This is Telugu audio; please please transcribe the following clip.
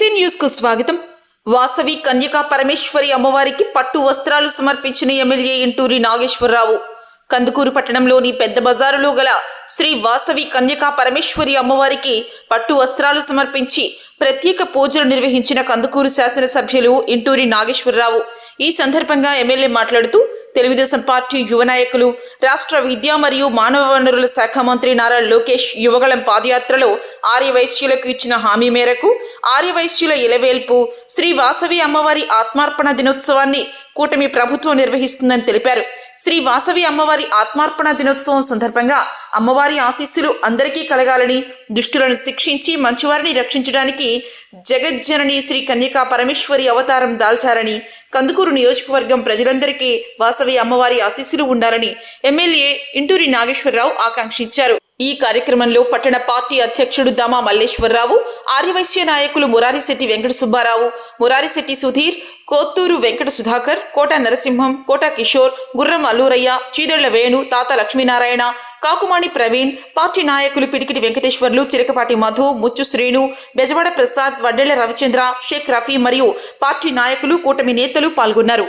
ఎన్సీ న్యూస్ కు స్వాగతం. వాసవి కన్యకా పరమేశ్వరి అమ్మవారికి పట్టు వస్త్రాలు సమర్పించిన ఎమ్మెల్యే ఇంటూరి నాగేశ్వరరావు. కందుకూరు పట్టణంలోని పెద్ద బజారులో గల శ్రీ వాసవి కన్యకా పరమేశ్వరి అమ్మవారికి పట్టు వస్త్రాలు సమర్పించి ప్రత్యేక పూజలు నిర్వహించిన కందుకూరు శాసనసభ్యులు ఇంటూరి నాగేశ్వరరావు. ఈ సందర్భంగా ఎమ్మెల్యే మాట్లాడుతూ తెలుగుదేశం పార్టీ యువ నాయకులు, రాష్ట్ర విద్యా మరియు మానవ వనరుల శాఖ మంత్రి నారా లోకేష్ యువగళం పాదయాత్రలో ఆర్యవైశ్యులకు ఇచ్చిన హామీ మేరకు ఆర్యవైశ్యుల ఇలవేల్పు శ్రీ వాసవి అమ్మవారి ఆత్మార్పణ దినోత్సవాన్ని కూటమి ప్రభుత్వం నిర్వహిస్తుందని తెలిపారు. శ్రీ వాసవి అమ్మవారి ఆత్మార్పణ దినోత్సవం సందర్భంగా అమ్మవారి ఆశీస్సులు అందరికీ కలగాలని, దుష్టులను శిక్షించి మంచివారిని రక్షించడానికి జగజ్జనని శ్రీ కన్యకా పరమేశ్వరి అవతారం దాల్చారని, కందుకూరు నియోజకవర్గం ప్రజలందరికీ వాసవి అమ్మవారి ఆశీస్సులు ఉండాలని ఎమ్మెల్యే ఇంటూరి నాగేశ్వరరావు ఆకాంక్షించారు. ఈ కార్యక్రమంలో పట్టణ పార్టీ అధ్యక్షుడు దామా మల్లేశ్వరరావు, ఆర్యవైశ్య నాయకులు మురారిశెట్టి వెంకట సుబ్బారావు, మురారిశెట్టి సుధీర్, కోత్తూరు వెంకట సుధాకర్, కోట నరసింహం, కోట కిషోర్, గుర్రం అల్లూరయ్య, చీదళ్ల వేణు, తాత లక్ష్మీనారాయణ, కాకుమాణి ప్రవీణ్, పార్టీ నాయకులు పిడికిటి వెంకటేశ్వర్లు, చిరకపాటి మధు, ముచ్చు శ్రీను, బెజవాడ ప్రసాద్, వడ్డెళ్ల రవిచంద్ర, షేక్ రఫీ మరియు పార్టీ నాయకులు, కూటమి నేతలు పాల్గొన్నారు.